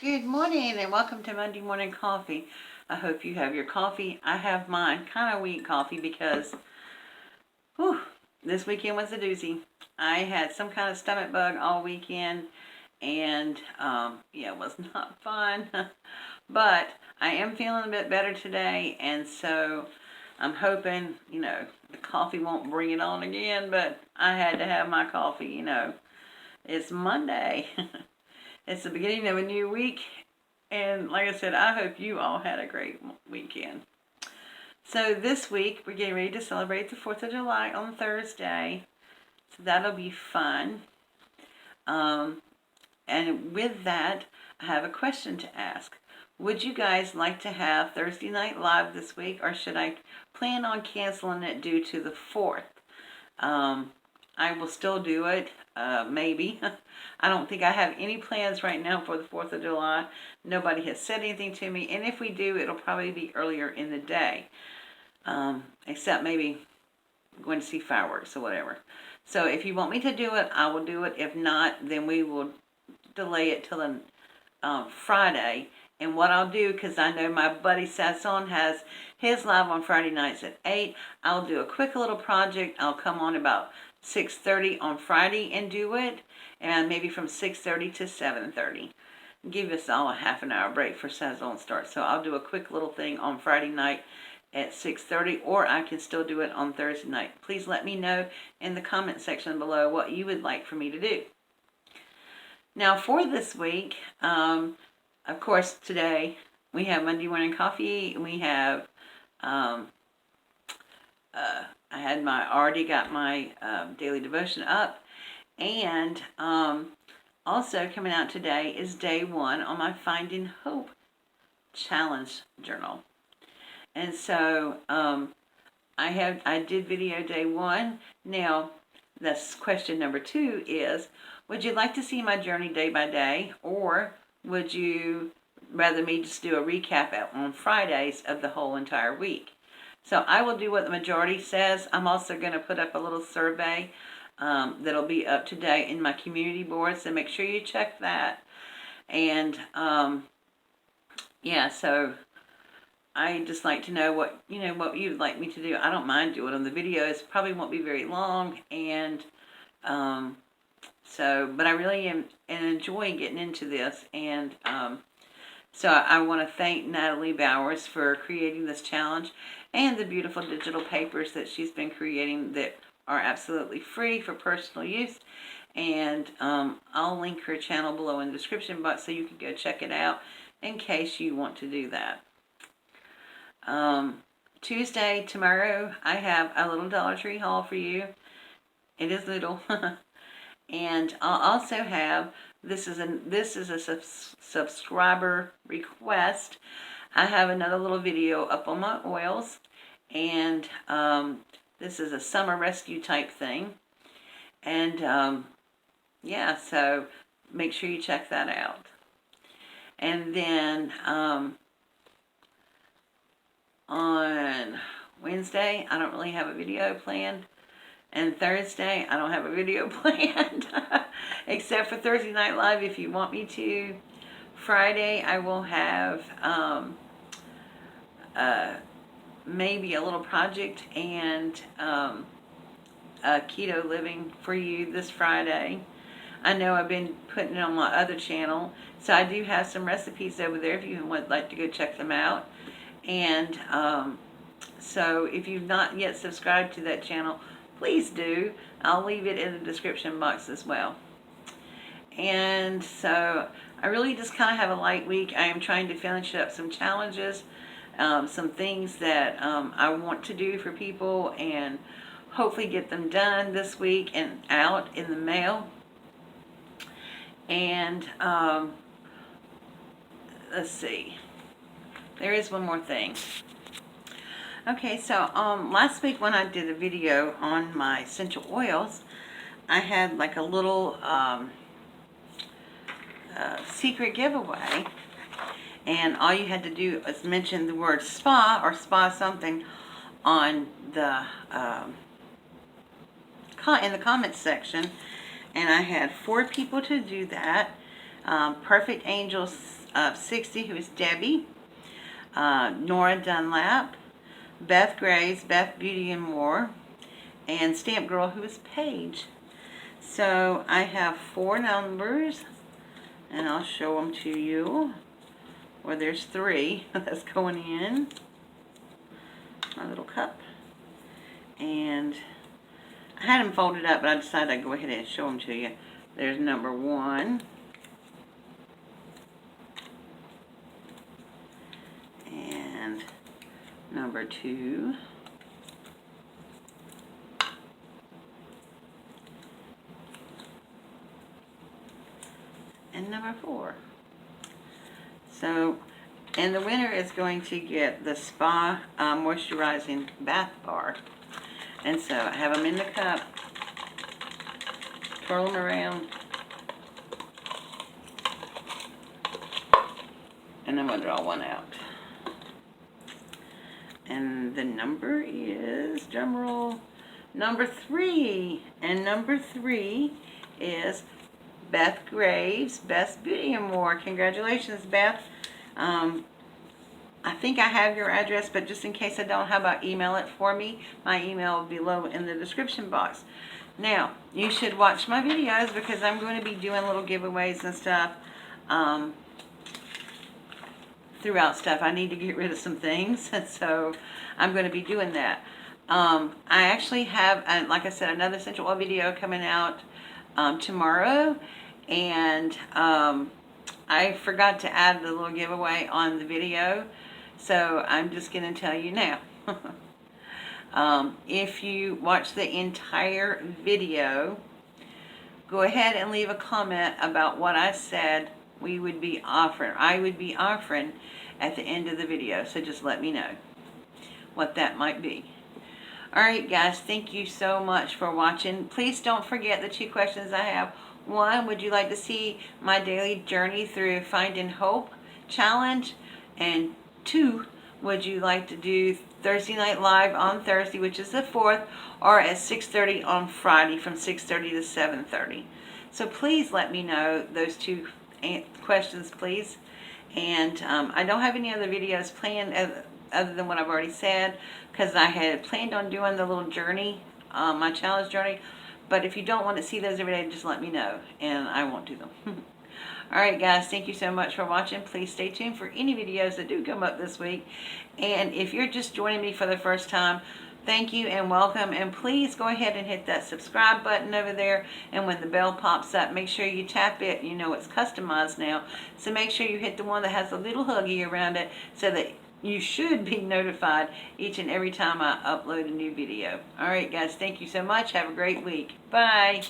Good morning and welcome to Monday Morning Coffee. I hope you have your coffee. I have mine, kind of weak coffee because whew, this weekend was a doozy. I had some kind of stomach bug all weekend and yeah, it was not fun. But I am feeling a bit better today, and so I'm hoping, the coffee won't bring it on again, but I had to have my coffee. It's Monday. It's the beginning of a new week, and like I said, I hope you all had a great weekend. So this week, we're getting ready to celebrate the 4th of July on Thursday, so that'll be fun. And with that, I have a question to ask. Would you guys like to have Thursday Night Live this week, or should I plan on canceling it due to the 4th? I will still do it, maybe. I don't think I have any plans right now for the 4th of July. Nobody has said anything to me, and if we do, it'll probably be earlier in the day, except maybe going to see fireworks or whatever. So if you want me to do it, I will do it. If not, then we will delay it till Friday. And what I'll do, because I know my buddy Sasson has his live on Friday nights at 8, I'll do a quick little project. I'll come on about 6:30 on Friday and do it, and maybe from 6:30 to 7:30. Give us all a half an hour break for Sasson start. So I'll do a quick little thing on Friday night at 6:30, or I can still do it on Thursday night. Please let me know in the comment section below what you would like for me to do. Now for this week, of course, today we have Monday Morning Coffee. We have, I already got my daily devotion up, and also coming out today is day 1 on my Finding Hope challenge journal. And so I did video day 1. Now, that's question number 2 is, would you like to see my journey day by day, or would you rather me just do a recap on Fridays of the whole entire week? So I will do what the majority says. I'm also going to put up a little survey that'll be up to date in my community board, so make sure you check that. And yeah, so I just like to know what you'd like me to do. I don't mind doing on the videos. Probably won't be very long, and but I really am enjoying getting into this, and so I want to thank Natalie Bowers for creating this challenge and the beautiful digital papers that she's been creating that are absolutely free for personal use. And I'll link her channel below in the description box so you can go check it out in case you want to do that. Tuesday, tomorrow, I have a little Dollar Tree haul for you. It is little. And I'll also have, this is a subscriber request. I have another little video up on my oils, and this is a summer rescue type thing. And yeah, so make sure you check that out. And then on Wednesday, I don't really have a video planned. And Thursday, I don't have a video planned, except for Thursday Night Live if you want me to. Friday, I will have maybe a little project and keto living for you this Friday. I know I've been putting it on my other channel, so I do have some recipes over there if you would like to go check them out. And so if you've not yet subscribed to that channel, please do. I'll leave it in the description box as well. And so I really just kind of have a light week. I am trying to finish up some challenges, some things that I want to do for people, and hopefully get them done this week and out in the mail. And let's see. There is one more thing. Okay, so last week when I did a video on my essential oils, I had like a little secret giveaway, and all you had to do was mention the word spa or spa something on the in the comments section, and I had 4 people to do that. Perfect Angels of 60, who is Debbie, Nora Dunlap, Beth Graves, Beth Beauty and More, and Stamp Girl, who is Paige. So I have 4 numbers, and I'll show them to you. Well, there's 3 that's going in my little cup. And I had them folded up, but I decided I'd go ahead and show them to you. There's number 1. And number 2. And number 4. So, and the winner is going to get the Spa Moisturizing Bath Bar. And so I have them in the cup, twirl them around, and I'm going to draw one out. And the number is, drum roll, number 3. And number 3 is Beth Graves, Beth Beauty and More. Congratulations, Beth. I think I have your address, but just in case I don't, how about email it for me? My email will be below in the description box. Now, you should watch my videos because I'm going to be doing little giveaways and stuff throughout stuff. I need to get rid of some things, and so I'm going to be doing that. I actually have, like I said, another essential oil video coming out tomorrow, and I forgot to add the little giveaway on the video, so I'm just going to tell you now. If you watch the entire video, go ahead and leave a comment about what I said I would be offering at the end of the video, so just let me know what that might be. Alright guys, thank you so much for watching. Please don't forget the 2 questions I have. 1, would you like to see my daily journey through Finding Hope challenge? And 2, would you like to do Thursday Night Live on Thursday, which is the 4th, or at 6:30 on Friday from 6:30 to 7:30? So please let me know those 2 questions, please. And I don't have any other videos planned other than what I've already said, because I had planned on doing the little journey, my challenge journey. But if you don't want to see those every day, just let me know, and I won't do them. Alright guys, thank you so much for watching. Please stay tuned for any videos that do come up this week. And if you're just joining me for the first time, thank you and welcome. And please go ahead and hit that subscribe button over there. And when the bell pops up, make sure you tap it. You know it's customized now. So make sure you hit the one that has a little huggy around it so that you should be notified each and every time I upload a new video. Alright guys, thank you so much. Have a great week. Bye.